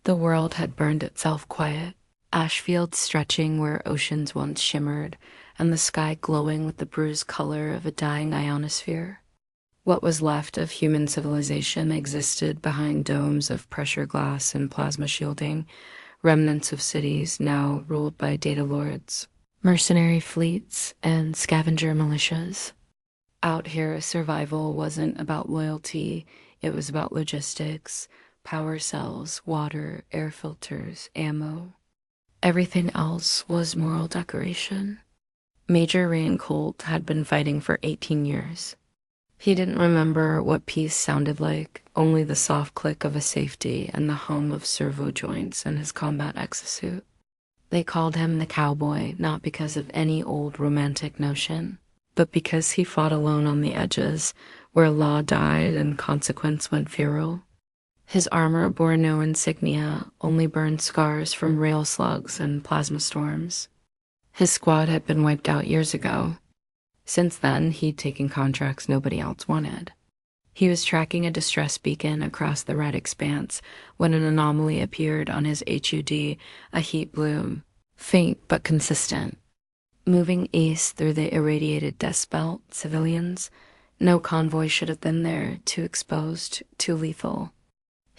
The world had burned itself quiet, ash fields stretching where oceans once shimmered, and the sky glowing with the bruised color of a dying ionosphere. What was left of human civilization existed behind domes of pressure glass and plasma shielding, remnants of cities now ruled by data lords, mercenary fleets, and scavenger militias. Out here, survival wasn't about loyalty, it was about logistics, power cells, water, air filters, ammo. Everything else was moral decoration. Major Rain Colt had been fighting for 18 years. He didn't remember what peace sounded like, only the soft click of a safety and the hum of servo joints in his combat exosuit. They called him the Cowboy not because of any old romantic notion, but because he fought alone on the edges, where law died and consequence went feral. His armor bore no insignia, only burned scars from rail slugs and plasma storms. His squad had been wiped out years ago. Since then, he'd taken contracts nobody else wanted. He was tracking a distress beacon across the red expanse when an anomaly appeared on his HUD, a heat bloom, faint but consistent. Moving east through the irradiated dust belt, civilians, no convoy should have been there, too exposed, too lethal.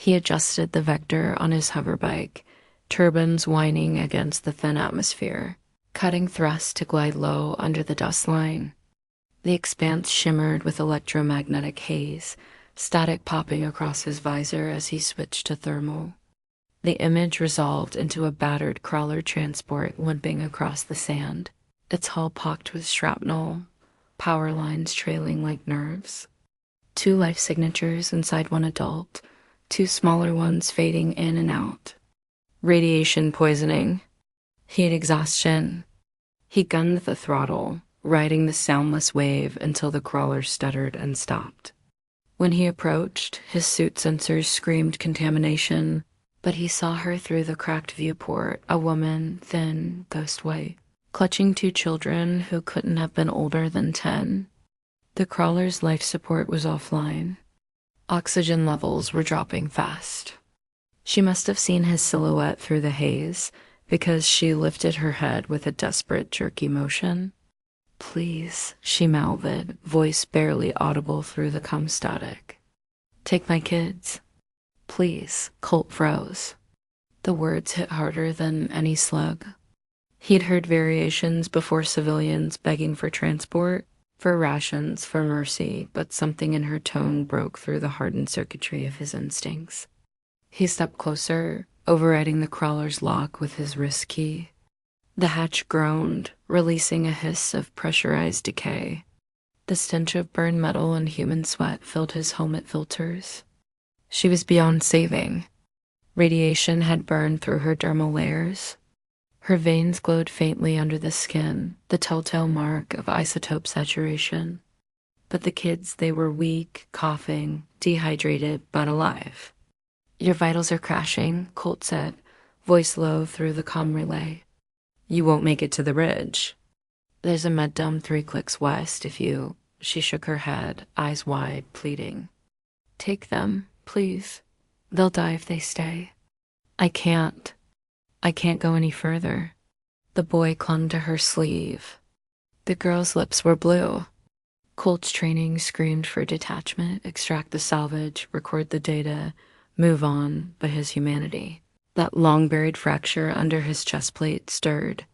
He adjusted the vector on his hoverbike, turbines whining against the thin atmosphere, cutting thrust to glide low under the dust line. The expanse shimmered with electromagnetic haze, static popping across his visor as he switched to thermal. The image resolved into a battered crawler transport limping across the sand, its hull pocked with shrapnel, power lines trailing like nerves. 2 life signatures inside one adult, 2 smaller ones fading in and out. Radiation poisoning. Heat exhaustion. He gunned the throttle, riding the soundless wave until the crawler stuttered and stopped. When he approached, his suit sensors screamed contamination, but he saw her through the cracked viewport, a woman, thin, ghost white, clutching 2 children who couldn't have been older than 10. The crawler's life support was offline. Oxygen levels were dropping fast. She must have seen his silhouette through the haze, because she lifted her head with a desperate, jerky motion. "Please," she mouthed, voice barely audible through the cum static. "Take my kids. Please." Colt froze. The words hit harder than any slug. He'd heard variations before, civilians begging for transport, for rations, for mercy, but something in her tone broke through the hardened circuitry of his instincts. He stepped closer, overriding the crawler's lock with his wrist key. The hatch groaned, releasing a hiss of pressurized decay. The stench of burned metal and human sweat filled his helmet filters. She was beyond saving. Radiation had burned through her dermal layers. Her veins glowed faintly under the skin, the telltale mark of isotope saturation. But the kids, they were weak, coughing, dehydrated, but alive. "Your vitals are crashing," Colt said, voice low through the comm relay. "You won't make it to the ridge. There's a med dome 3 clicks west if you—" She shook her head, eyes wide, pleading. "Take them, please. They'll die if they stay." I can't go any further." The boy clung to her sleeve. The girl's lips were blue. Colt's training screamed for detachment, extract the salvage, record the data, move on, but his humanity, that long-buried fracture under his chest plate, stirred.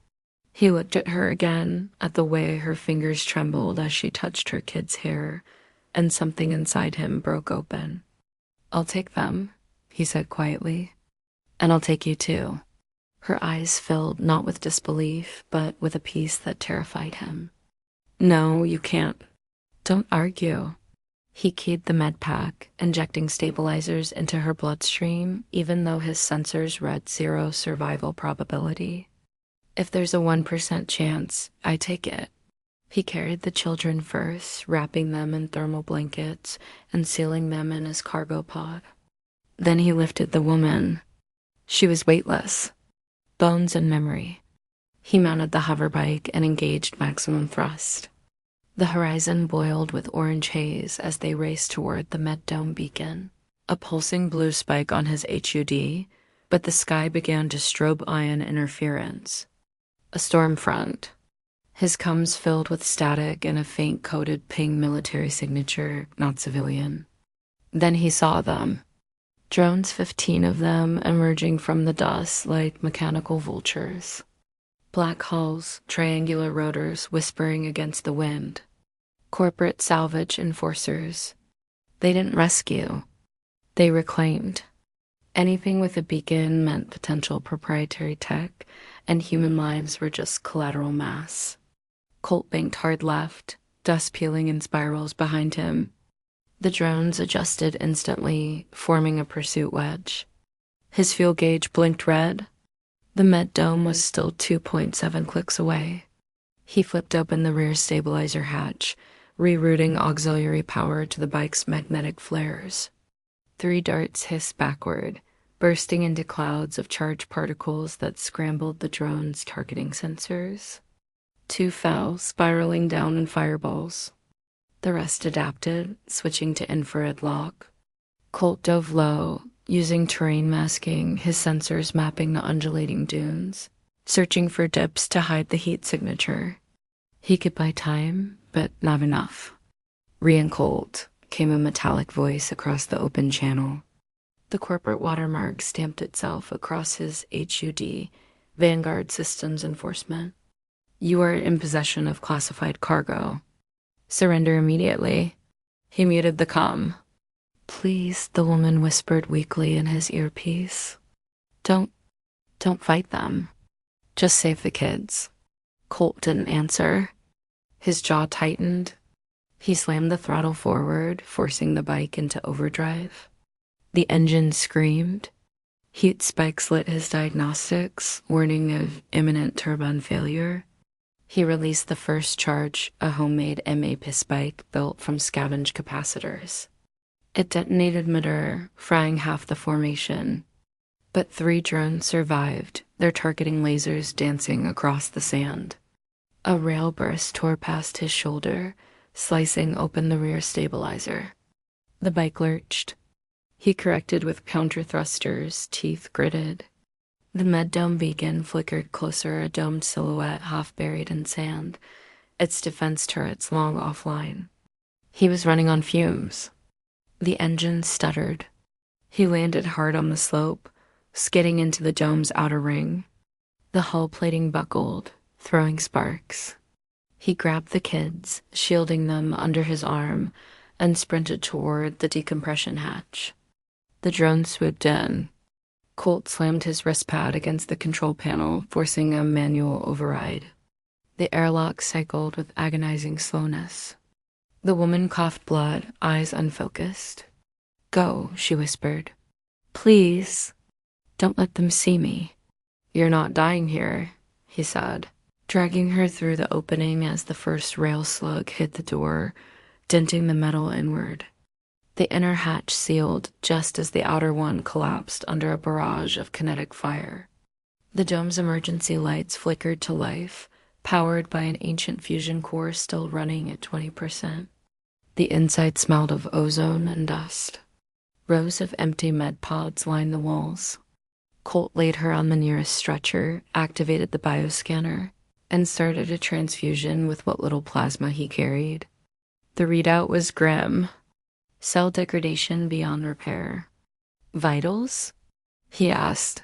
He looked at her again, at the way her fingers trembled as she touched her kid's hair, and something inside him broke open. "I'll take them," he said quietly. "And I'll take you too." Her eyes filled not with disbelief, but with a peace that terrified him. "No, you can't. Don't argue." He keyed the med pack, injecting stabilizers into her bloodstream, even though his sensors read 0 survival probability. "If there's a 1% chance, I take it." He carried the children first, wrapping them in thermal blankets and sealing them in his cargo pod. Then he lifted the woman. She was weightless. Bones and memory. He mounted the hoverbike and engaged maximum thrust. The horizon boiled with orange haze as they raced toward the med dome beacon. A pulsing blue spike on his HUD, but the sky began to strobe ion interference. A storm front. His comms filled with static and a faint coded ping military signature, not civilian. Then he saw them. Drones, 15 of them, emerging from the dust like mechanical vultures. Black hulls, triangular rotors whispering against the wind. Corporate salvage enforcers. They didn't rescue. They reclaimed. Anything with a beacon meant potential proprietary tech, and human lives were just collateral mass. Colt banked hard left, dust peeling in spirals behind him. The drones adjusted instantly, forming a pursuit wedge. His fuel gauge blinked red. The med dome was still 2.7 clicks away. He flipped open the rear stabilizer hatch, rerouting auxiliary power to the bike's magnetic flares. 3 darts hissed backward, bursting into clouds of charged particles that scrambled the drone's targeting sensors. 2 fell, spiraling down in fireballs. The rest adapted, switching to infrared lock. Colt dove low, using terrain masking, his sensors mapping the undulating dunes, searching for dips to hide the heat signature. He could buy time, but not enough. Rian Colt, came a metallic voice across the open channel. The corporate watermark stamped itself across his HUD, Vanguard Systems Enforcement. You are in possession of classified cargo. Surrender immediately. He muted the comm. Please, the woman whispered weakly in his earpiece. Don't fight them. Just save the kids. Colt didn't answer. His jaw tightened. He slammed the throttle forward, forcing the bike into overdrive. The engine screamed. Heat spikes lit his diagnostics, warning of imminent turbine failure. He released the first charge, a homemade MA piss bike built from scavenged capacitors. It detonated mid-air, frying half the formation. But 3 drones survived, their targeting lasers dancing across the sand. A rail burst tore past his shoulder, slicing open the rear stabilizer. The bike lurched. He corrected with counter thrusters, teeth gritted. The med-dome beacon flickered closer, a domed silhouette half buried in sand, its defense turrets long offline. He was running on fumes. The engine stuttered. He landed hard on the slope, skidding into the dome's outer ring. The hull plating buckled, throwing sparks. He grabbed the kids, shielding them under his arm, and sprinted toward the decompression hatch. The drone swooped in. Colt slammed his wrist pad against the control panel, forcing a manual override. The airlock cycled with agonizing slowness. The woman coughed blood, eyes unfocused. Go, she whispered. Please, don't let them see me. You're not dying here, he said, dragging her through the opening as the first rail slug hit the door, denting the metal inward. The inner hatch sealed just as the outer one collapsed under a barrage of kinetic fire. The dome's emergency lights flickered to life, powered by an ancient fusion core still running at 20%. The inside smelled of ozone and dust. Rows of empty med pods lined the walls. Colt laid her on the nearest stretcher, activated the bioscanner, and started a transfusion with what little plasma he carried. The readout was grim. Cell degradation beyond repair. Vitals? He asked.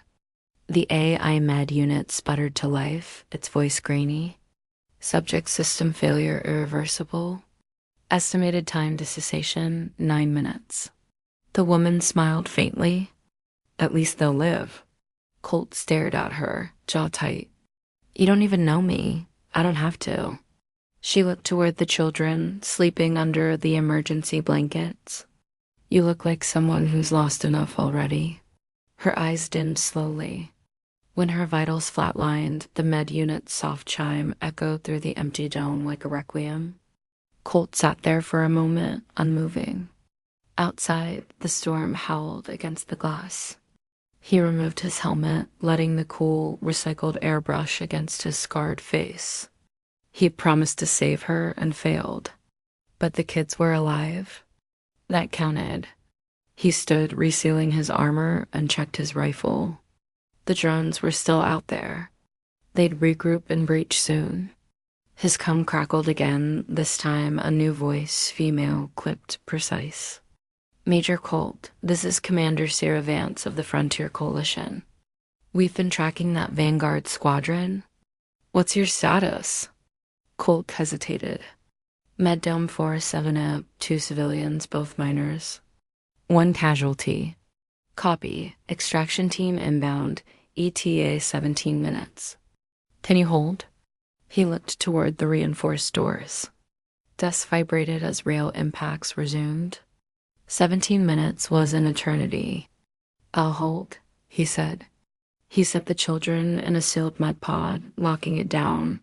The AI med unit sputtered to life, its voice grainy. Subject system failure irreversible. Estimated time to cessation, 9 minutes. The woman smiled faintly. At least they'll live. Colt stared at her, jaw tight. You don't even know me. I don't have to. She looked toward the children, sleeping under the emergency blankets. You look like someone who's lost enough already. Her eyes dimmed slowly. When her vitals flatlined, the med unit's soft chime echoed through the empty dome like a requiem. Colt sat there for a moment, unmoving. Outside, the storm howled against the glass. He removed his helmet, letting the cool, recycled air brush against his scarred face. He promised to save her and failed. But the kids were alive. That counted. He stood, resealing his armor, and checked his rifle. The drones were still out there. They'd regroup and breach soon. His cum crackled again, this time a new voice, female, clipped, precise. Major Colt, this is Commander Sarah Vance of the Frontier Coalition. We've been tracking that Vanguard squadron. What's your status? Colt hesitated. Meddome 4-7 2 civilians, both minors. 1 casualty. Copy. Extraction team inbound. ETA 17 minutes. Can you hold? He looked toward the reinforced doors. Desks vibrated as rail impacts resumed. 17 minutes was an eternity. I'll hold, he said. He set the children in a sealed mud pod, locking it down.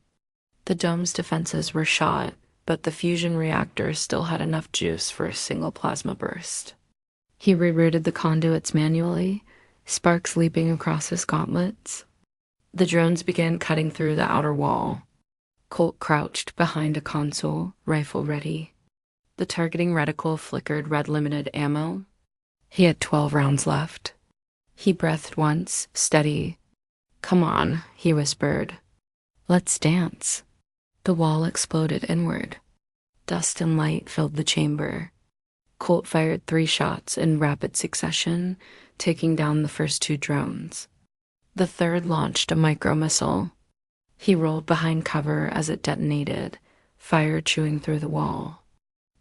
The dome's defenses were shot, but the fusion reactor still had enough juice for a single plasma burst. He rerouted the conduits manually, sparks leaping across his gauntlets. The drones began cutting through the outer wall. Colt crouched behind a console, rifle ready. The targeting reticle flickered red limited ammo. He had 12 rounds left. He breathed once, steady. Come on, he whispered. Let's dance. The wall exploded inward. Dust and light filled the chamber. Colt fired 3 shots in rapid succession, taking down the first 2 drones. The third launched a micro-missile. He rolled behind cover as it detonated, fire chewing through the wall.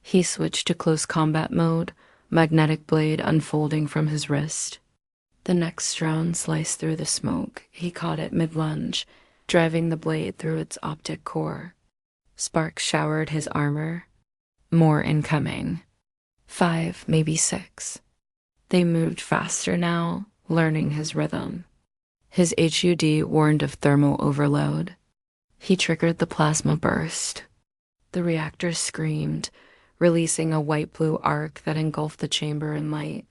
He switched to close combat mode, magnetic blade unfolding from his wrist. The next drone sliced through the smoke. He caught it mid-lunge, driving the blade through its optic core. Sparks showered his armor. More incoming. 5, maybe 6. They moved faster now, learning his rhythm. His HUD warned of thermal overload. He triggered the plasma burst. The reactor screamed, releasing a white-blue arc that engulfed the chamber in light.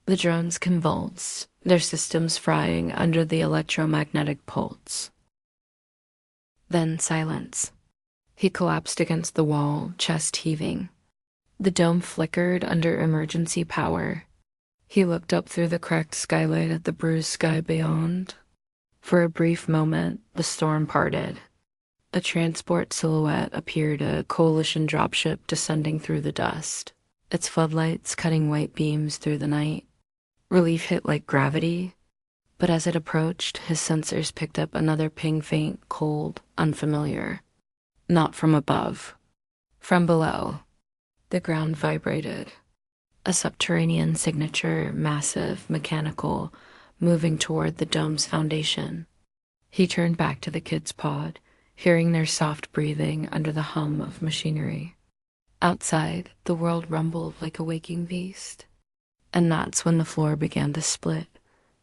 The drones convulsed, their systems frying under the electromagnetic pulse. Then silence. He collapsed against the wall, chest heaving. The dome flickered under emergency power. He looked up through the cracked skylight at the bruised sky beyond. For a brief moment, the storm parted. A transport silhouette appeared, a coalition dropship descending through the dust, its floodlights cutting white beams through the night. Relief hit like gravity, but as it approached, his sensors picked up another ping, faint, cold, unfamiliar. Not from above. From below. The ground vibrated. A subterranean signature, massive, mechanical, moving toward the dome's foundation. He turned back to the kids' pod, hearing their soft breathing under the hum of machinery. Outside, the world rumbled like a waking beast. And that's when the floor began to split.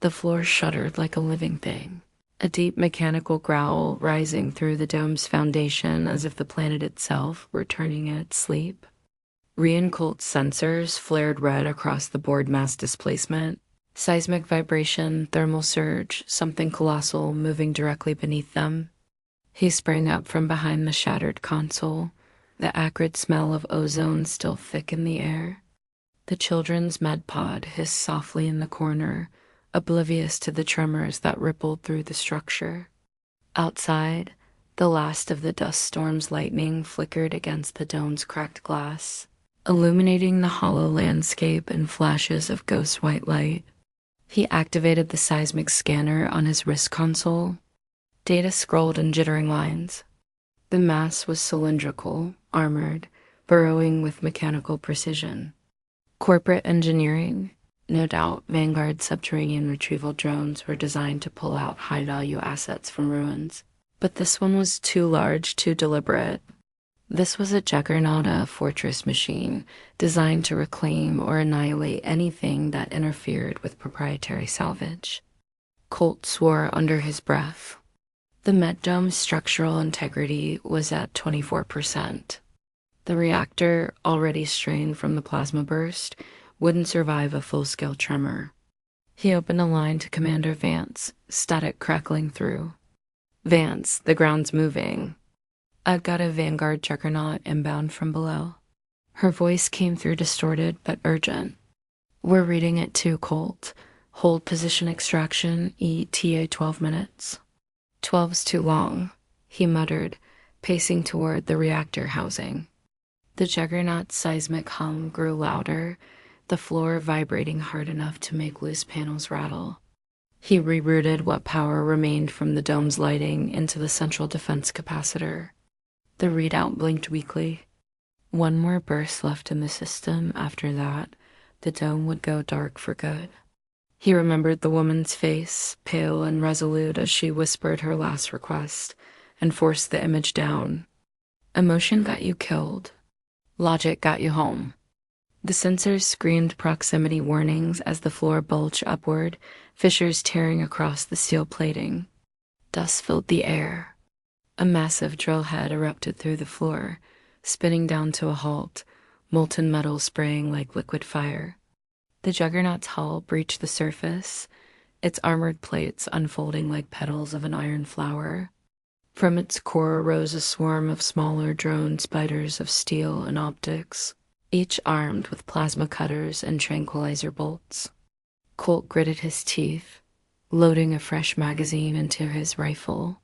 The floor shuddered like a living thing. A deep mechanical growl rising through the dome's foundation as if the planet itself were turning in its sleep. Colt sensors flared red across the board mass displacement. Seismic vibration, thermal surge, something colossal moving directly beneath them. He sprang up from behind the shattered console, the acrid smell of ozone still thick in the air. The children's med pod hissed softly in the corner, oblivious to the tremors that rippled through the structure. Outside, the last of the dust storm's lightning flickered against the dome's cracked glass, illuminating the hollow landscape in flashes of ghost white light. He activated the seismic scanner on his wrist console. Data scrolled in jittering lines. The mass was cylindrical, armored, burrowing with mechanical precision. Corporate engineering. No doubt Vanguard subterranean retrieval drones were designed to pull out high-value assets from ruins. But this one was too large, too deliberate. This was a juggernaut, a fortress machine, designed to reclaim or annihilate anything that interfered with proprietary salvage. Colt swore under his breath. The Meddome's structural integrity was at 24%. The reactor, already strained from the plasma burst, wouldn't survive a full-scale tremor. He opened a line to Commander Vance, static crackling through. Vance, the ground's moving. I've got a Vanguard juggernaut inbound from below. Her voice came through distorted but urgent. We're reading it too, Colt. Hold position extraction, ETA 12 minutes. 12's too long, he muttered, pacing toward the reactor housing. The juggernaut's seismic hum grew louder, the floor vibrating hard enough to make loose panels rattle. He rerouted what power remained from the dome's lighting into the central defense capacitor. The readout blinked weakly. One more burst left in the system. After that, the dome would go dark for good. He remembered the woman's face, pale and resolute as she whispered her last request, and forced the image down. Emotion got you killed. Logic got you home. The sensors screamed proximity warnings as the floor bulged upward, fissures tearing across the steel plating. Dust filled the air. A massive drill head erupted through the floor, spinning down to a halt, molten metal spraying like liquid fire. The juggernaut's hull breached the surface, its armored plates unfolding like petals of an iron flower. From its core rose a swarm of smaller drone spiders of steel and optics, each armed with plasma cutters and tranquilizer bolts. Colt gritted his teeth, loading a fresh magazine into his rifle.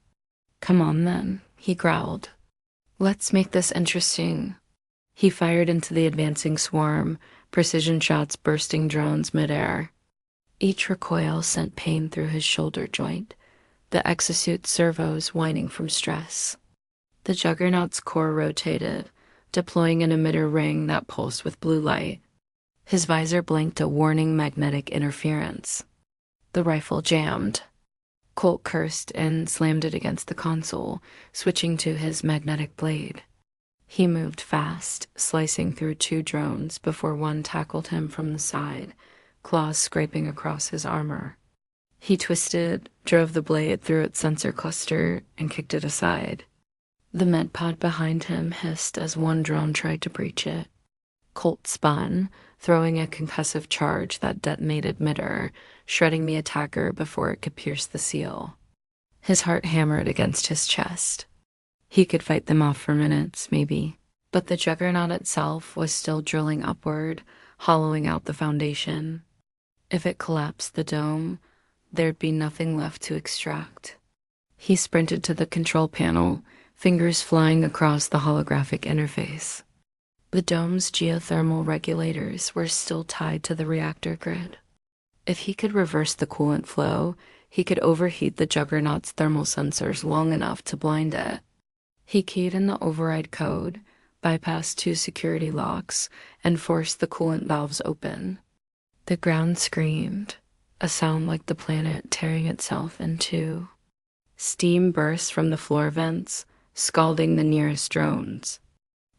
"Come on then," he growled. "Let's make this interesting." He fired into the advancing swarm, precision shots bursting drones midair. Each recoil sent pain through his shoulder joint, the exosuit servos whining from stress. The juggernaut's core rotated, deploying an emitter ring that pulsed with blue light. His visor blinked a warning magnetic interference. The rifle jammed. Colt cursed and slammed it against the console, switching to his magnetic blade. He moved fast, slicing through two drones before one tackled him from the side, claws scraping across his armor. He twisted, drove the blade through its sensor cluster, and kicked it aside. The med pod behind him hissed as one drone tried to breach it. Colt spun, throwing a concussive charge that detonated midair, shredding the attacker before it could pierce the seal. His heart hammered against his chest. He could fight them off for minutes, maybe, but the juggernaut itself was still drilling upward, hollowing out the foundation. If it collapsed the dome, there'd be nothing left to extract. He sprinted to the control panel, fingers flying across the holographic interface. The dome's geothermal regulators were still tied to the reactor grid. If he could reverse the coolant flow, he could overheat the juggernaut's thermal sensors long enough to blind it. He keyed in the override code, bypassed two security locks, and forced the coolant valves open. The ground screamed, a sound like the planet tearing itself in two. Steam burst from the floor vents, scalding the nearest drones.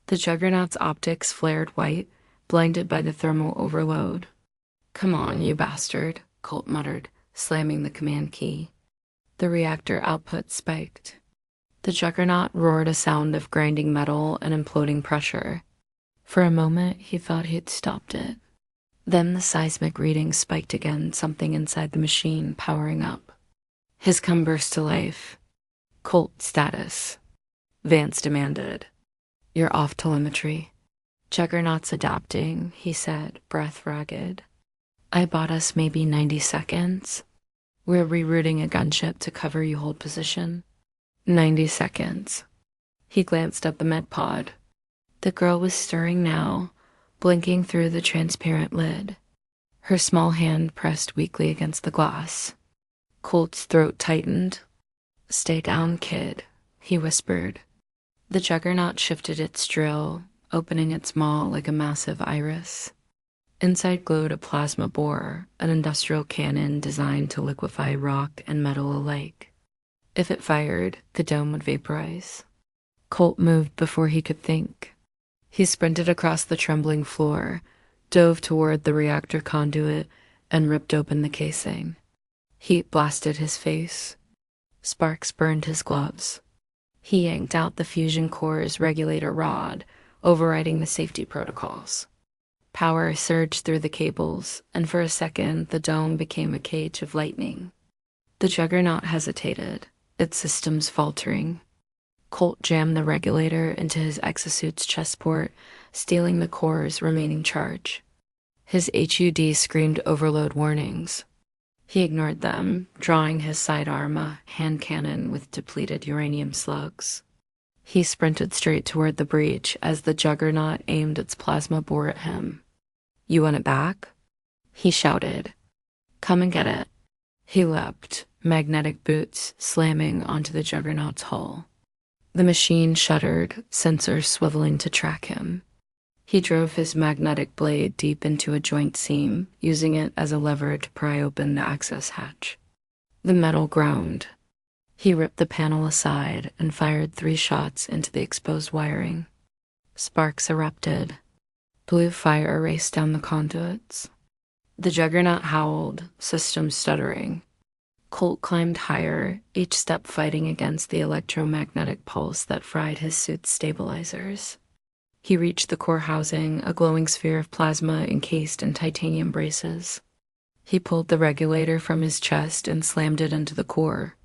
The juggernaut's optics flared white, blinded by the thermal overload. "Come on, you bastard," Colt muttered, slamming the command key. The reactor output spiked. The juggernaut roared a sound of grinding metal and imploding pressure. For a moment, he thought he'd stopped it. Then the seismic reading spiked again, something inside the machine powering up. His cum burst to life. "Colt status," Vance demanded. "You're off telemetry." "Juggernaut's adapting," he said, breath ragged. "I bought us maybe 90 seconds. We're rerouting a gunship to cover you hold position." 90 seconds. He glanced at the med pod. The girl was stirring now, blinking through the transparent lid. Her small hand pressed weakly against the glass. Colt's throat tightened. "Stay down, kid," he whispered. The juggernaut shifted its drill, opening its maw like a massive iris. Inside glowed a plasma bore, an industrial cannon designed to liquefy rock and metal alike. If it fired, the dome would vaporize. Colt moved before he could think. He sprinted across the trembling floor, dove toward the reactor conduit, and ripped open the casing. Heat blasted his face. Sparks burned his gloves. He yanked out the fusion core's regulator rod, overriding the safety protocols. Power surged through the cables, and for a second the dome became a cage of lightning. The juggernaut hesitated, its systems faltering. Colt jammed the regulator into his exosuit's chest port, stealing the core's remaining charge. His HUD screamed overload warnings. He ignored them, drawing his sidearm, a hand cannon with depleted uranium slugs. He sprinted straight toward the breach as the juggernaut aimed its plasma bore at him. "You want it back?" he shouted. "Come and get it." He leapt, magnetic boots slamming onto the juggernaut's hull. The machine shuddered, sensors swiveling to track him. He drove his magnetic blade deep into a joint seam, using it as a lever to pry open the access hatch. The metal groaned. He ripped the panel aside and fired 3 shots into the exposed wiring. Sparks erupted. Blue fire raced down the conduits. The juggernaut howled, system stuttering. Colt climbed higher, each step fighting against the electromagnetic pulse that fried his suit's stabilizers. He reached the core housing, a glowing sphere of plasma encased in titanium braces. He pulled the regulator from his chest and slammed it into the core.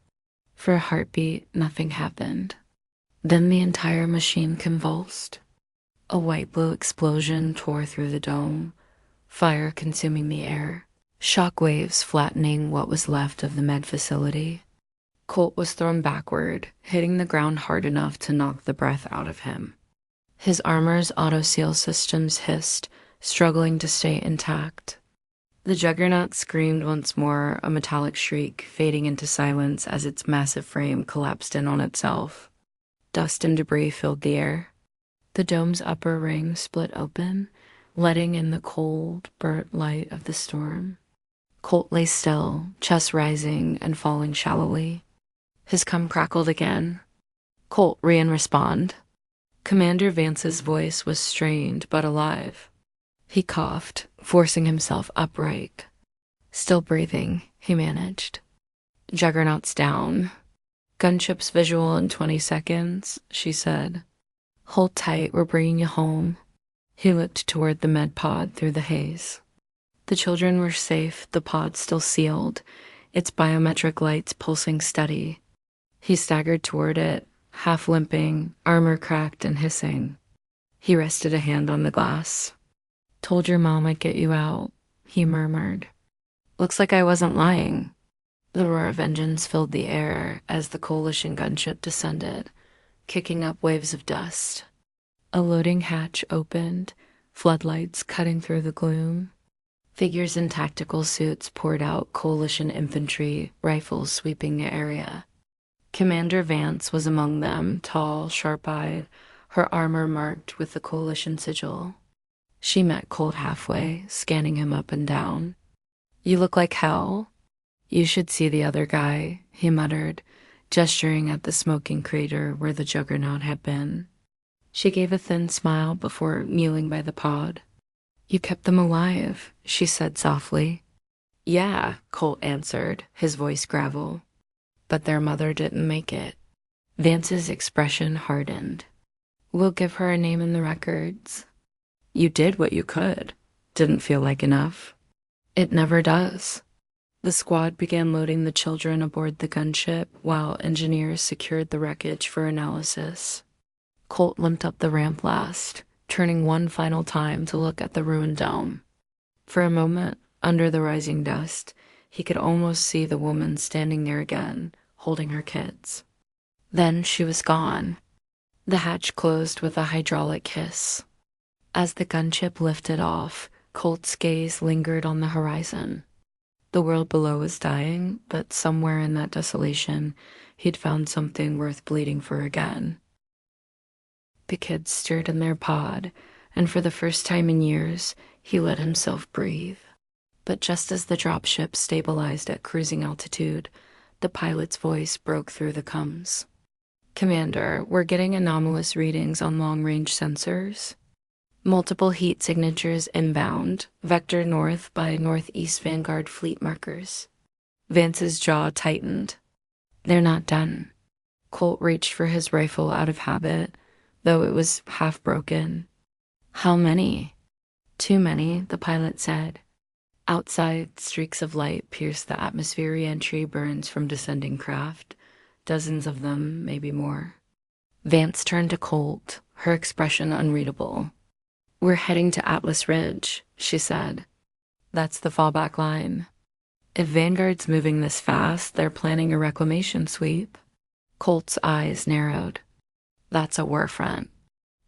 For a heartbeat, nothing happened. Then the entire machine convulsed. A white-blue explosion tore through the dome, fire consuming the air, shock waves flattening what was left of the med facility. Colt was thrown backward, hitting the ground hard enough to knock the breath out of him. His armor's auto-seal systems hissed, struggling to stay intact. The juggernaut screamed once more, a metallic shriek fading into silence as its massive frame collapsed in on itself. Dust and debris filled the air. The dome's upper ring split open, letting in the cold, burnt light of the storm. Colt lay still, chest rising and falling shallowly. His cum crackled again. "Colt, respond." Commander Vance's voice was strained but alive. He coughed, forcing himself upright. "Still breathing," he managed. "Juggernaut's down. Gunships visual in 20 seconds, she said. "Hold tight, we're bringing you home." He looked toward the med pod through the haze. The children were safe, the pod still sealed, its biometric lights pulsing steady. He staggered toward it, half limping, armor cracked and hissing. He rested a hand on the glass. "Told your mom I'd get you out," he murmured. "Looks like I wasn't lying." The roar of engines filled the air as the coalition gunship descended, kicking up waves of dust. A loading hatch opened, floodlights cutting through the gloom. Figures in tactical suits poured out, coalition infantry, rifles sweeping the area. Commander Vance was among them, tall, sharp-eyed, her armor marked with the coalition sigil. She met Colt halfway, scanning him up and down. "You look like hell." "You should see the other guy," he muttered, gesturing at the smoking crater where the juggernaut had been. She gave a thin smile before kneeling by the pod. "You kept them alive," she said softly. "Yeah," Colt answered, his voice gravel. "But their mother didn't make it." Vance's expression hardened. "We'll give her a name in the records." "You did what you could." "Didn't feel like enough." "It never does." The squad began loading the children aboard the gunship while engineers secured the wreckage for analysis. Colt limped up the ramp last, turning one final time to look at the ruined dome. For a moment, under the rising dust, he could almost see the woman standing there again, holding her kids. Then she was gone. The hatch closed with a hydraulic hiss. As the gunship lifted off, Colt's gaze lingered on the horizon. The world below was dying, but somewhere in that desolation, he'd found something worth bleeding for again. The kids stirred in their pod, and for the first time in years, he let himself breathe. But just as the dropship stabilized at cruising altitude, the pilot's voice broke through the cums. "Commander, we're getting anomalous readings on long-range sensors. Multiple heat signatures inbound, vector north by northeast Vanguard fleet markers." Vance's jaw tightened. "They're not done." Colt reached for his rifle out of habit, though it was half broken. "How many?" "Too many," the pilot said. Outside, streaks of light pierced the atmosphere re-entry burns from descending craft. Dozens of them, maybe more. Vance turned to Colt, her expression unreadable. "We're heading to Atlas Ridge," she said. "That's the fallback line." If Vanguard's moving this fast, they're planning a reclamation sweep. Colt's eyes narrowed. That's a war front.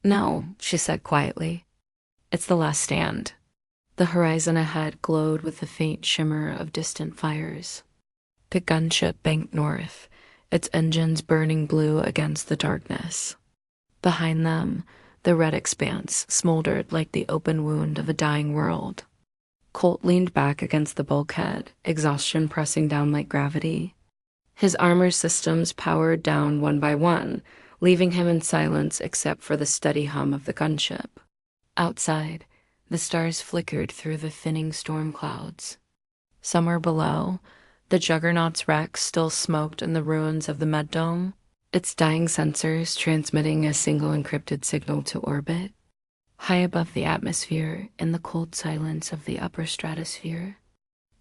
No, she said quietly. It's the last stand. The horizon ahead glowed with the faint shimmer of distant fires. The gunship banked north, its engines burning blue against the darkness. Behind them, the red expanse smoldered like the open wound of a dying world. Colt leaned back against the bulkhead, exhaustion pressing down like gravity. His armor systems powered down one by one, leaving him in silence except for the steady hum of the gunship. Outside, the stars flickered through the thinning storm clouds. Somewhere below, the Juggernaut's wreck still smoked in the ruins of the med dome, its dying sensors transmitting a single encrypted signal to orbit. High above the atmosphere, in the cold silence of the upper stratosphere,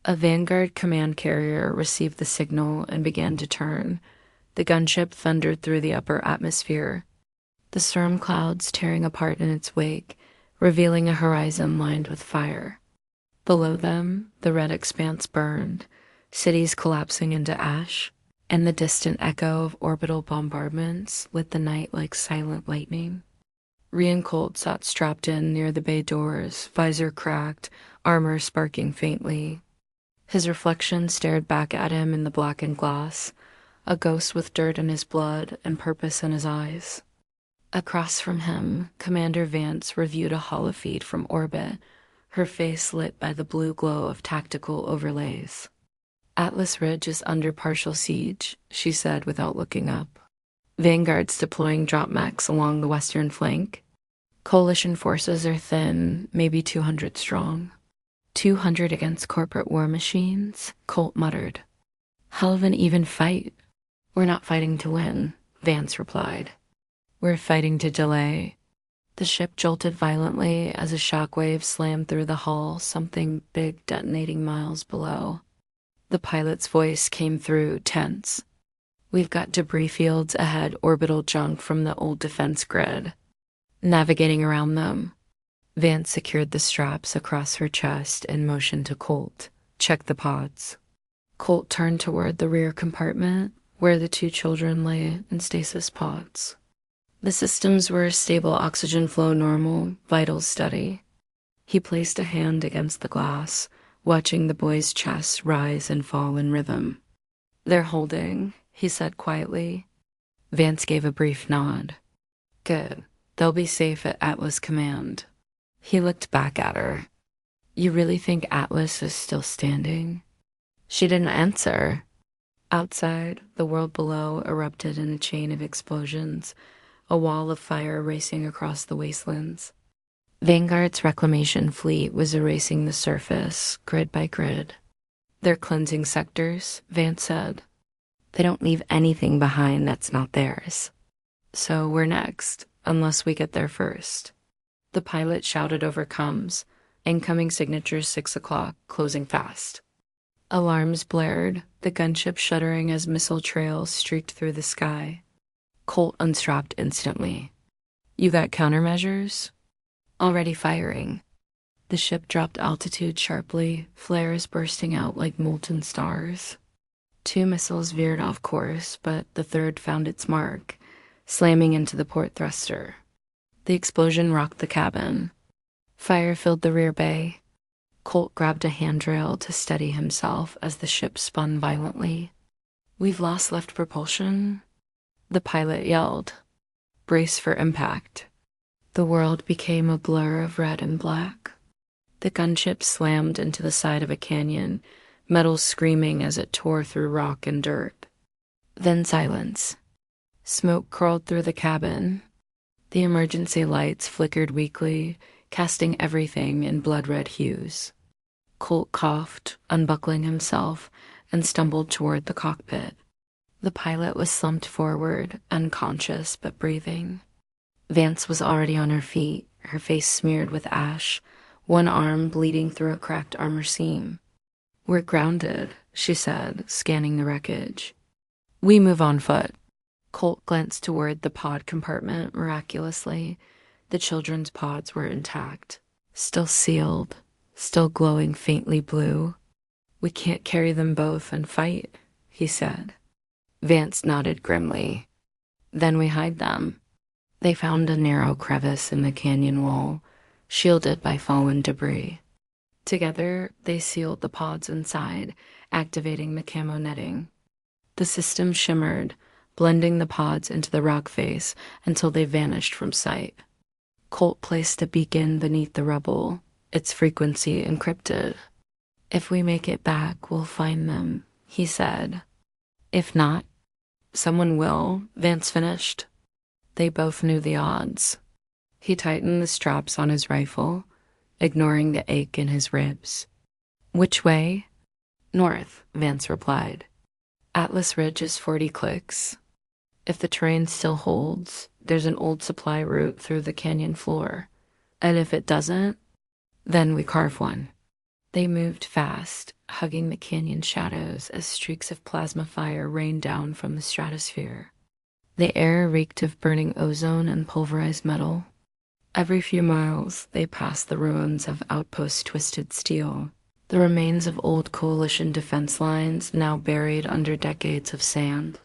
a Vanguard command carrier received the signal and began to turn. The gunship thundered through the upper atmosphere, the storm clouds tearing apart in its wake, revealing a horizon lined with fire. Below them, the red expanse burned, cities collapsing into ash, and the distant echo of orbital bombardments lit the night like silent lightning. Rian Colt sat strapped in near the bay doors, visor cracked, armor sparking faintly. His reflection stared back at him in the blackened glass, a ghost with dirt in his blood and purpose in his eyes. Across from him, Commander Vance reviewed a holofeed from orbit, her face lit by the blue glow of tactical overlays. Atlas Ridge is under partial siege, she said without looking up. Vanguard's deploying drop mechs along the western flank. Coalition forces are thin, maybe 200 strong. 200 against corporate war machines, Colt muttered. Hell of an even fight. We're not fighting to win, Vance replied. We're fighting to delay. The ship jolted violently as a shockwave slammed through the hull, something big detonating miles below. The pilot's voice came through, tense. We've got debris fields ahead, orbital junk from the old defense grid. Navigating around them, Vance secured the straps across her chest and motioned to Colt. Check the pods. Colt turned toward the rear compartment, where the two children lay in stasis pods. The systems were stable, oxygen flow normal, vitals steady. He placed a hand against the glass, watching the boy's chest rise and fall in rhythm. They're holding, he said quietly. Vance gave a brief nod. Good. They'll be safe at Atlas Command. He looked back at her. You really think Atlas is still standing? She didn't answer. Outside, the world below erupted in a chain of explosions, a wall of fire racing across the wastelands. Vanguard's reclamation fleet was erasing the surface, grid by grid. They're cleansing sectors, Vance said. They don't leave anything behind that's not theirs. So we're next, unless we get there first. The pilot shouted over comms. Incoming signatures 6 o'clock, closing fast. Alarms blared, the gunship shuddering as missile trails streaked through the sky. Colt unstrapped instantly. You got countermeasures? Already firing. The ship dropped altitude sharply, flares bursting out like molten stars. 2 missiles veered off course, but the third found its mark, slamming into the port thruster. The explosion rocked the cabin. Fire filled the rear bay. Colt grabbed a handrail to steady himself as the ship spun violently. We've lost left propulsion, the pilot yelled. Brace for impact. The world became a blur of red and black. The gunship slammed into the side of a canyon, metal screaming as it tore through rock and dirt. Then silence. Smoke curled through the cabin. The emergency lights flickered weakly, casting everything in blood-red hues. Colt coughed, unbuckling himself, and stumbled toward the cockpit. The pilot was slumped forward, unconscious but breathing. Vance was already on her feet, her face smeared with ash, one arm bleeding through a cracked armor seam. We're grounded, she said, scanning the wreckage. We move on foot. Colt glanced toward the pod compartment miraculously. The children's pods were intact, still sealed, still glowing faintly blue. We can't carry them both and fight, he said. Vance nodded grimly. Then we hide them. They found a narrow crevice in the canyon wall, shielded by fallen debris. Together, they sealed the pods inside, activating the camo netting. The system shimmered, blending the pods into the rock face until they vanished from sight. Colt placed a beacon beneath the rubble, its frequency encrypted. If we make it back, we'll find them, he said. If not, someone will, Vance finished. They both knew the odds. He tightened the straps on his rifle, ignoring the ache in his ribs. Which way? North, Vance replied. Atlas Ridge is 40 clicks. If the terrain still holds, there's an old supply route through the canyon floor. And if it doesn't, then we carve one. They moved fast, hugging the canyon shadows as streaks of plasma fire rained down from the stratosphere. The air reeked of burning ozone and pulverized metal. Every few miles, they passed the ruins of Outpost Twisted Steel, the remains of old coalition defense lines now buried under decades of sand.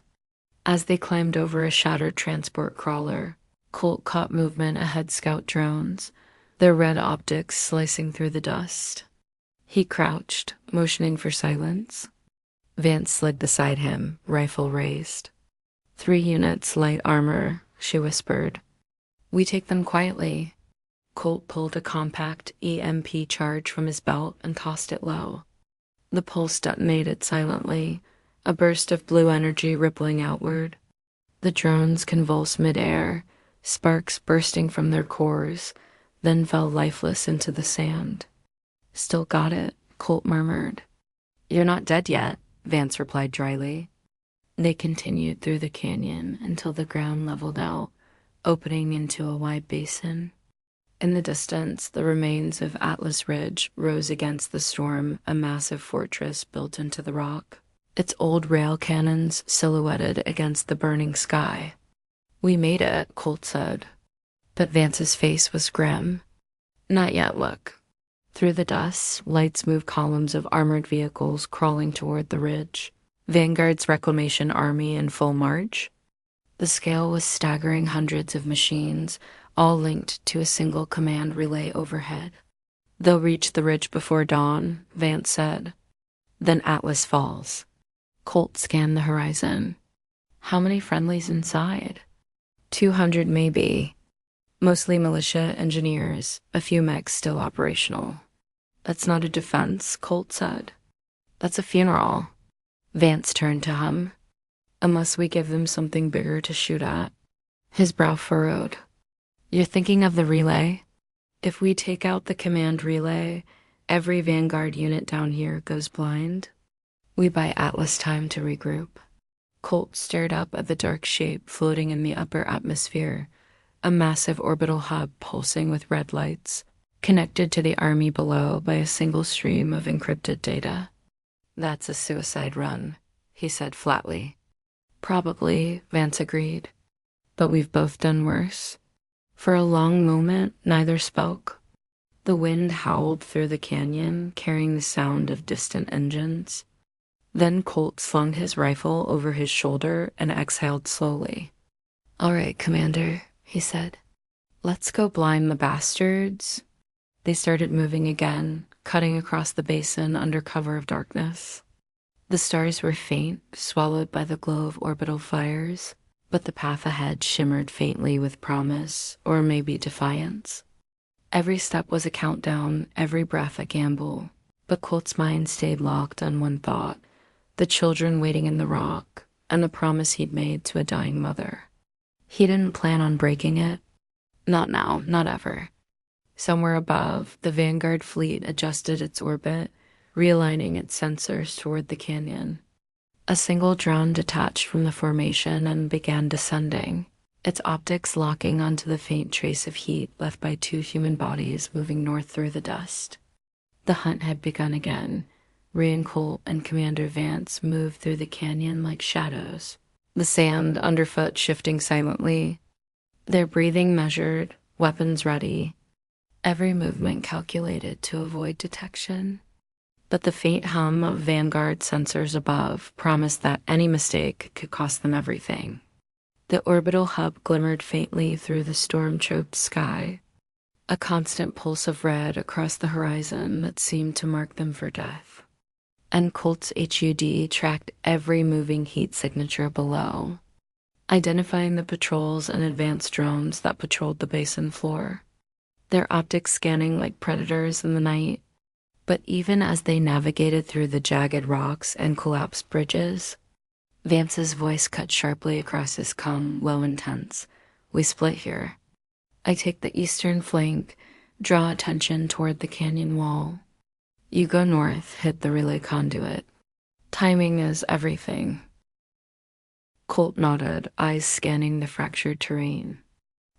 As they climbed over a shattered transport crawler, Colt caught movement ahead scout drones, their red optics slicing through the dust. He crouched, motioning for silence. Vance slid beside him, rifle raised. 3 units light armor, she whispered. We take them quietly. Colt pulled a compact EMP charge from his belt and tossed it low. The pulse detonated silently, a burst of blue energy rippling outward. The drones convulsed midair, sparks bursting from their cores, then fell lifeless into the sand. Still got it, Colt murmured. You're not dead yet, Vance replied dryly. They continued through the canyon until the ground leveled out, opening into a wide basin. In the distance, the remains of Atlas Ridge rose against the storm, a massive fortress built into the rock, its old rail cannons silhouetted against the burning sky. We made it, Colt said. But Vance's face was grim. Not yet, look. Through the dust, lights moved columns of armored vehicles crawling toward the ridge. Vanguard's reclamation army in full march. The scale was staggering, hundreds of machines, all linked to a single command relay overhead. They'll reach the ridge before dawn, Vance said. Then Atlas falls. Colt scanned the horizon. How many friendlies inside? 200 maybe. Mostly militia, engineers, a few mechs still operational. That's not a defense, Colt said. That's a funeral. Vance turned to hum. Unless we give them something bigger to shoot at. His brow furrowed. You're thinking of the relay? If we take out the command relay, every Vanguard unit down here goes blind. We buy Atlas time to regroup. Colt stared up at the dark shape floating in the upper atmosphere, a massive orbital hub pulsing with red lights, connected to the army below by a single stream of encrypted data. That's a suicide run, he said flatly. Probably, Vance agreed. But we've both done worse. For a long moment, neither spoke. The wind howled through the canyon, carrying the sound of distant engines. Then Colt slung his rifle over his shoulder and exhaled slowly. All right, Commander, he said. Let's go blind the bastards. They started moving again, cutting across the basin under cover of darkness. The stars were faint, swallowed by the glow of orbital fires, but the path ahead shimmered faintly with promise, or maybe defiance. Every step was a countdown, every breath a gamble, but Colt's mind stayed locked on one thought, the children waiting in the rock, and the promise he'd made to a dying mother. He didn't plan on breaking it. Not now, not ever. Somewhere above, the Vanguard fleet adjusted its orbit, realigning its sensors toward the canyon. A single drone detached from the formation and began descending, its optics locking onto the faint trace of heat left by 2 human bodies moving north through the dust. The hunt had begun again. Ray and Colt and Commander Vance moved through the canyon like shadows, the sand underfoot shifting silently, their breathing measured, weapons ready, every movement calculated to avoid detection. But the faint hum of Vanguard sensors above promised that any mistake could cost them everything. The orbital hub glimmered faintly through the storm-choked sky, a constant pulse of red across the horizon that seemed to mark them for death. And Colt's HUD tracked every moving heat signature below, identifying the patrols and advanced drones that patrolled the basin floor, their optics scanning like predators in the night. But even as they navigated through the jagged rocks and collapsed bridges, Vance's voice cut sharply across his calm, low and tense. We split here. I take the eastern flank, draw attention toward the canyon wall. You go north, hit the relay conduit. Timing is everything. Colt nodded, eyes scanning the fractured terrain,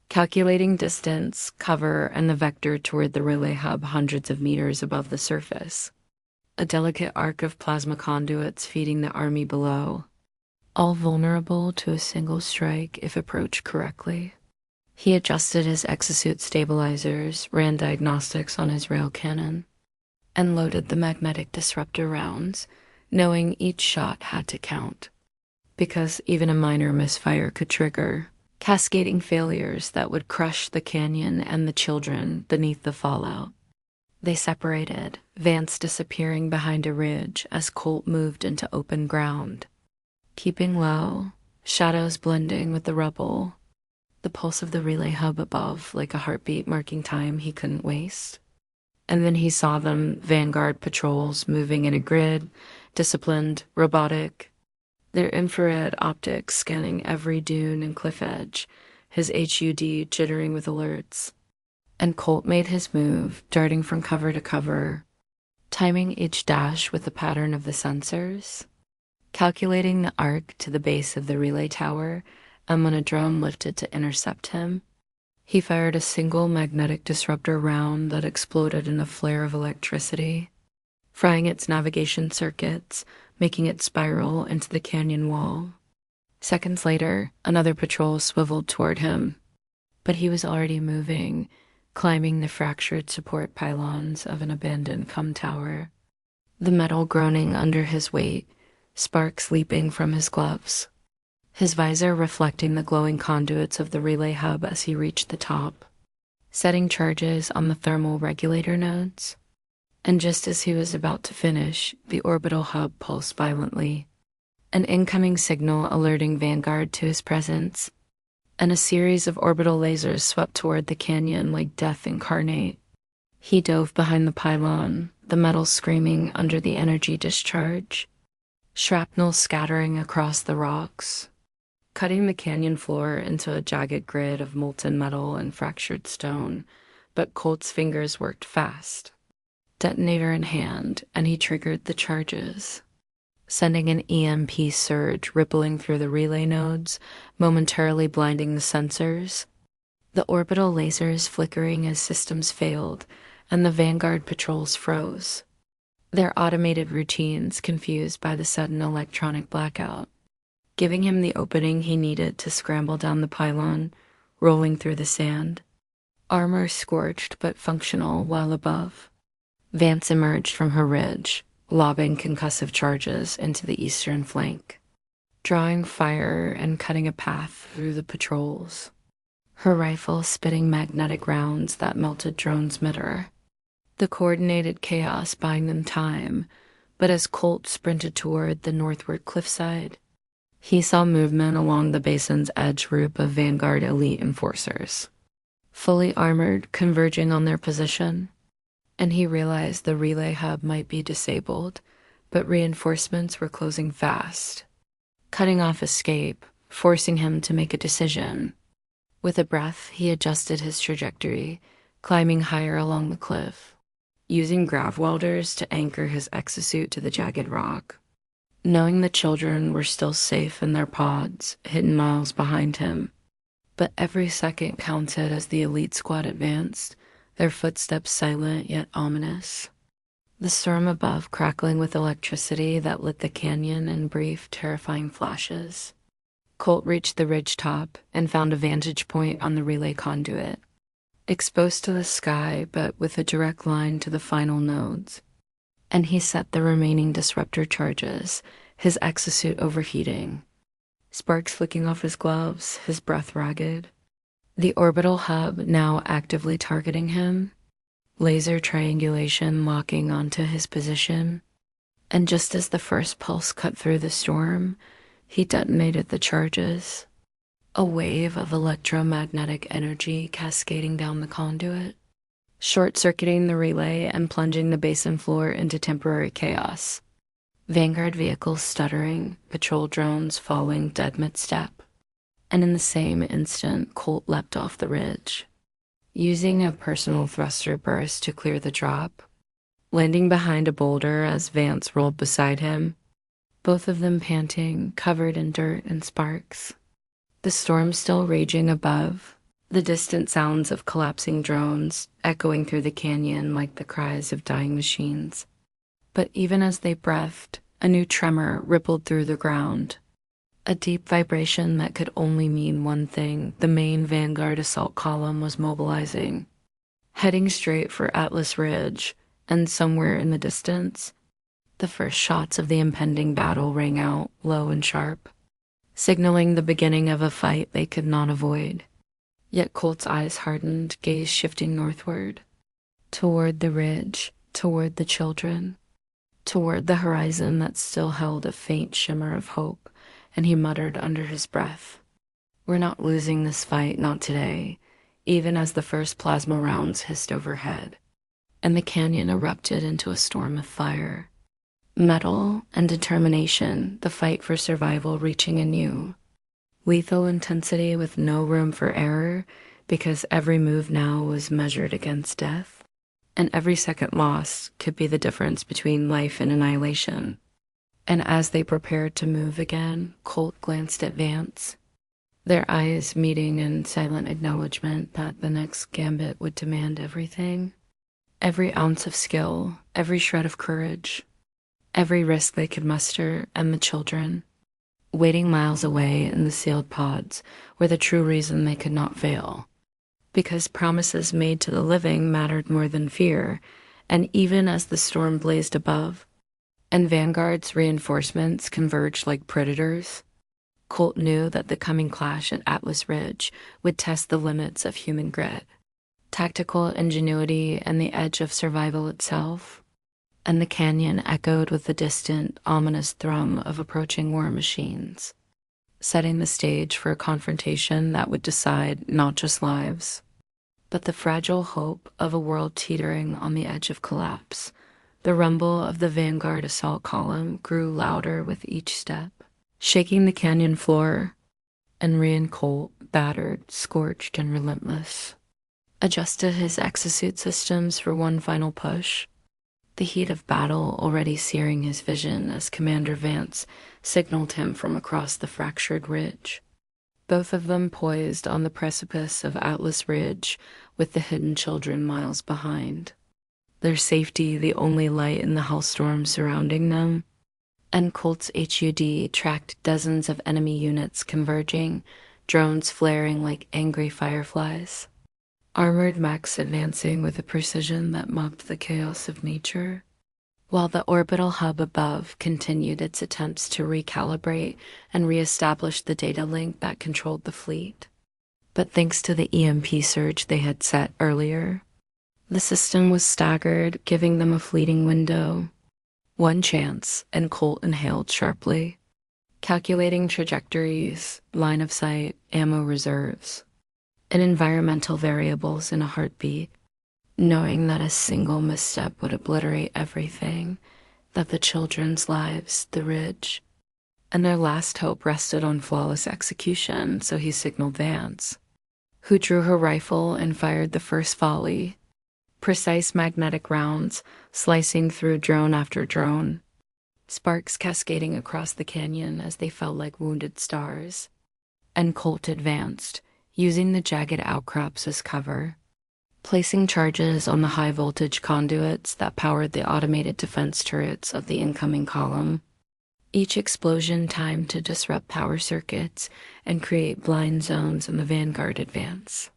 calculating distance, cover, and the vector toward the relay hub hundreds of meters above the surface. A delicate arc of plasma conduits feeding the army below, all vulnerable to a single strike if approached correctly. He adjusted his exosuit stabilizers, ran diagnostics on his rail cannon, and loaded the magnetic disruptor rounds, knowing each shot had to count, because even a minor misfire could trigger cascading failures that would crush the canyon and the children beneath the fallout. They separated, Vance disappearing behind a ridge as Colt moved into open ground, keeping low, shadows blending with the rubble, the pulse of the relay hub above like a heartbeat marking time he couldn't waste. And then he saw them, Vanguard patrols moving in a grid, disciplined, robotic, their infrared optics scanning every dune and cliff edge, his HUD jittering with alerts. And Colt made his move, darting from cover to cover, timing each dash with the pattern of the sensors, calculating the arc to the base of the relay tower, and when a drone lifted to intercept him, he fired a single magnetic disruptor round that exploded in a flare of electricity, frying its navigation circuits, making it spiral into the canyon wall. Seconds later, another patrol swiveled toward him, but he was already moving, climbing the fractured support pylons of an abandoned com tower, the metal groaning under his weight, sparks leaping from his gloves, his visor reflecting the glowing conduits of the relay hub as he reached the top, setting charges on the thermal regulator nodes. And just as he was about to finish, the orbital hub pulsed violently, an incoming signal alerting Vanguard to his presence, and a series of orbital lasers swept toward the canyon like death incarnate. He dove behind the pylon, the metal screaming under the energy discharge, shrapnel scattering across the rocks, cutting the canyon floor into a jagged grid of molten metal and fractured stone. But Colt's fingers worked fast, detonator in hand, and he triggered the charges, sending an EMP surge rippling through the relay nodes, momentarily blinding the sensors, the orbital lasers flickering as systems failed, and the Vanguard patrols froze, their automated routines confused by the sudden electronic blackout, giving him the opening he needed to scramble down the pylon, rolling through the sand, armor scorched but functional while above. Vance emerged from her ridge, lobbing concussive charges into the eastern flank, drawing fire and cutting a path through the patrols, her rifle spitting magnetic rounds that melted drones mid-air. The coordinated chaos buying them time, but as Colt sprinted toward the northward cliffside, he saw movement along the basin's edge group of Vanguard elite enforcers, fully armored, converging on their position. And he realized the relay hub might be disabled, but reinforcements were closing fast, cutting off escape, forcing him to make a decision. With a breath, he adjusted his trajectory, climbing higher along the cliff, using grav welders to anchor his exosuit to the jagged rock, knowing the children were still safe in their pods, hidden miles behind him. But every second counted as the elite squad advanced, their footsteps silent yet ominous, the storm above crackling with electricity that lit the canyon in brief, terrifying flashes. Colt reached the ridge top and found a vantage point on the relay conduit, exposed to the sky but with a direct line to the final nodes. and he set the remaining disruptor charges, his exosuit overheating. Sparks flicking off his gloves, his breath ragged. The orbital hub now actively targeting him, laser triangulation locking onto his position. And just as the first pulse cut through the storm, he detonated the charges. A wave of electromagnetic energy cascading down the conduit, short-circuiting the relay and plunging the basin floor into temporary chaos. Vanguard vehicles stuttering, patrol drones falling dead mid-step. And in the same instant, Colt leapt off the ridge, using a personal thruster burst to clear the drop, landing behind a boulder as Vance rolled beside him, both of them panting, covered in dirt and sparks. The storm still raging above, the distant sounds of collapsing drones echoing through the canyon like the cries of dying machines. But even as they breathed, a new tremor rippled through the ground. A deep vibration that could only mean one thing: the main Vanguard assault column was mobilizing, heading straight for Atlas Ridge, and somewhere in the distance, the first shots of the impending battle rang out, low and sharp, signaling the beginning of a fight they could not avoid. Yet Colt's eyes hardened, gaze shifting northward, toward the ridge, toward the children, toward the horizon that still held a faint shimmer of hope, and he muttered under his breath, "We're not losing this fight, not today," even as the first plasma rounds hissed overhead, and the canyon erupted into a storm of fire. Metal and determination, the fight for survival reaching anew. Lethal intensity with no room for error, because every move now was measured against death, and every second lost could be the difference between life and annihilation. And as they prepared to move again, Colt glanced at Vance, their eyes meeting in silent acknowledgement that the next gambit would demand everything. Every ounce of skill, every shred of courage, every risk they could muster, and the children, waiting miles away in the sealed pods, were the true reason they could not fail. Because promises made to the living mattered more than fear, and even as the storm blazed above, and Vanguard's reinforcements converged like predators, Colt knew that the coming clash at Atlas Ridge would test the limits of human grit, tactical ingenuity, and the edge of survival itself. And the canyon echoed with the distant, ominous thrum of approaching war machines, setting the stage for a confrontation that would decide not just lives, but the fragile hope of a world teetering on the edge of collapse. The rumble of the Vanguard assault column grew louder with each step, shaking the canyon floor, and Rian Colt, battered, scorched, and relentless, adjusted his exosuit systems for one final push, the heat of battle already searing his vision as Commander Vance signaled him from across the fractured ridge. Both of them poised on the precipice of Atlas Ridge, with the hidden children miles behind, their safety the only light in the hellstorm surrounding them. And Colt's HUD tracked dozens of enemy units converging, drones flaring like angry fireflies, armored mechs advancing with a precision that mocked the chaos of nature, while the orbital hub above continued its attempts to recalibrate and reestablish the data link that controlled the fleet. But thanks to the EMP surge they had set earlier, the system was staggered, giving them a fleeting window. One chance, and Colt inhaled sharply, calculating trajectories, line of sight, ammo reserves, and environmental variables in a heartbeat, knowing that a single misstep would obliterate everything, that the children's lives, the ridge, and their last hope rested on flawless execution. So he signaled Vance, who drew her rifle and fired the first volley, precise magnetic rounds slicing through drone after drone, sparks cascading across the canyon as they fell like wounded stars. And Colt advanced, using the jagged outcrops as cover, placing charges on the high-voltage conduits that powered the automated defense turrets of the incoming column. Each explosion timed to disrupt power circuits and create blind zones in the Vanguard advance.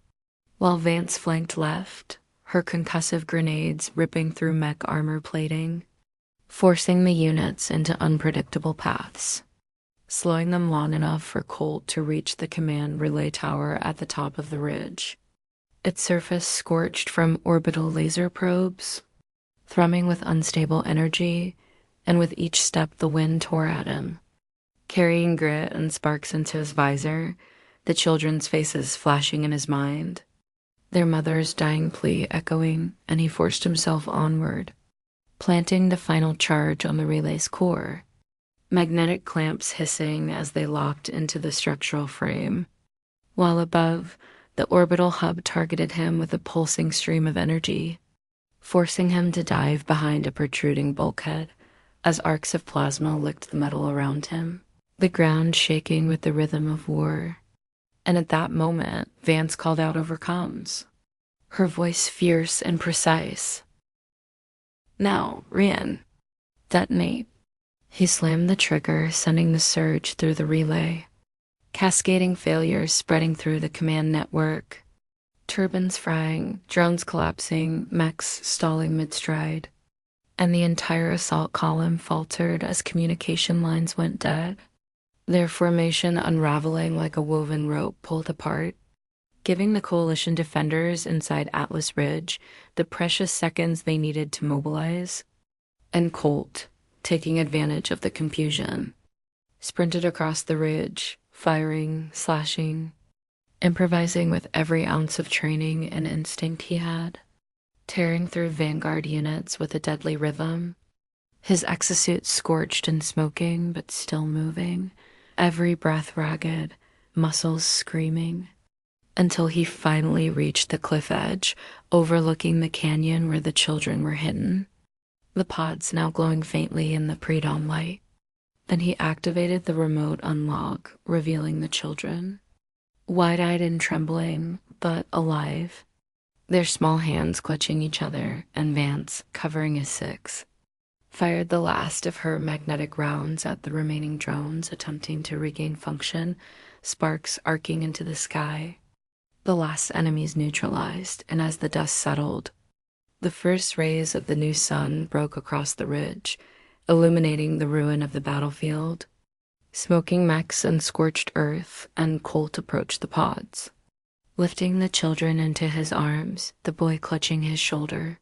While Vance flanked left, her concussive grenades ripping through mech armor plating, forcing the units into unpredictable paths, slowing them long enough for Colt to reach the command relay tower at the top of the ridge. Its surface scorched from orbital laser probes, thrumming with unstable energy, and with each step the wind tore at him, carrying grit and sparks into his visor, the children's faces flashing in his mind, their mother's dying plea echoing, and he forced himself onward, planting the final charge on the relay's core, magnetic clamps hissing as they locked into the structural frame, while above, the orbital hub targeted him with a pulsing stream of energy, forcing him to dive behind a protruding bulkhead as arcs of plasma licked the metal around him, the ground shaking with the rhythm of war. And at that moment, Vance called out over comms, her voice fierce and precise. "Now, Rian, detonate." He slammed the trigger, sending the surge through the relay, cascading failures spreading through the command network, turbines frying, drones collapsing, mechs stalling mid-stride, and the entire assault column faltered as communication lines went dead, their formation unraveling like a woven rope pulled apart, giving the coalition defenders inside Atlas Ridge the precious seconds they needed to mobilize. And Colt, taking advantage of the confusion, sprinted across the ridge, firing, slashing, improvising with every ounce of training and instinct he had, tearing through vanguard units with a deadly rhythm, his exosuit scorched and smoking but still moving, every breath ragged, muscles screaming, until he finally reached the cliff edge, overlooking the canyon where the children were hidden, the pods now glowing faintly in the pre-dawn light. Then he activated the remote unlock, revealing the children, wide-eyed and trembling, but alive, their small hands clutching each other, and Vance, covering his six, fired the last of her magnetic rounds at the remaining drones attempting to regain function, sparks arcing into the sky. The last enemies neutralized, and as the dust settled, the first rays of the new sun broke across the ridge, illuminating the ruin of the battlefield. Smoking mechs and scorched earth, and Colt approached the pods, lifting the children into his arms, the boy clutching his shoulder,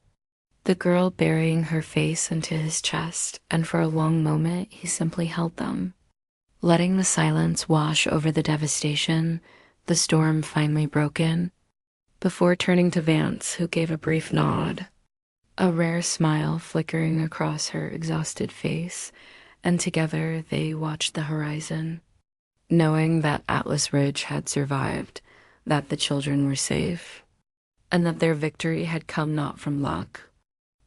the girl burying her face into his chest, and for a long moment he simply held them, letting the silence wash over the devastation, the storm finally broken, before turning to Vance, who gave a brief nod, a rare smile flickering across her exhausted face, and together they watched the horizon, knowing that Atlas Ridge had survived, that the children were safe, and that their victory had come not from luck,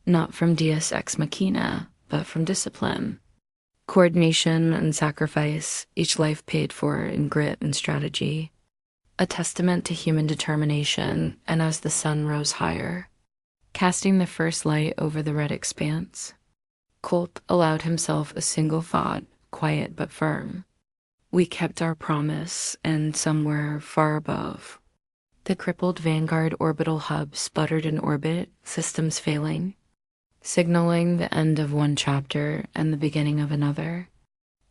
not from Deus Ex Machina, but from discipline, coordination and sacrifice, each life paid for in grit and strategy, a testament to human determination. And as the sun rose higher, casting the first light over the red expanse, Colt allowed himself a single thought, quiet but firm. We kept our promise, and somewhere far above, the crippled Vanguard orbital hub sputtered in orbit, systems failing, signaling the end of one chapter and the beginning of another,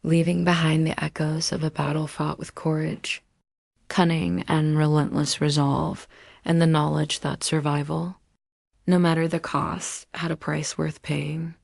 leaving behind the echoes of a battle fought with courage, cunning, and relentless resolve, and the knowledge that survival, no matter the cost, had a price worth paying.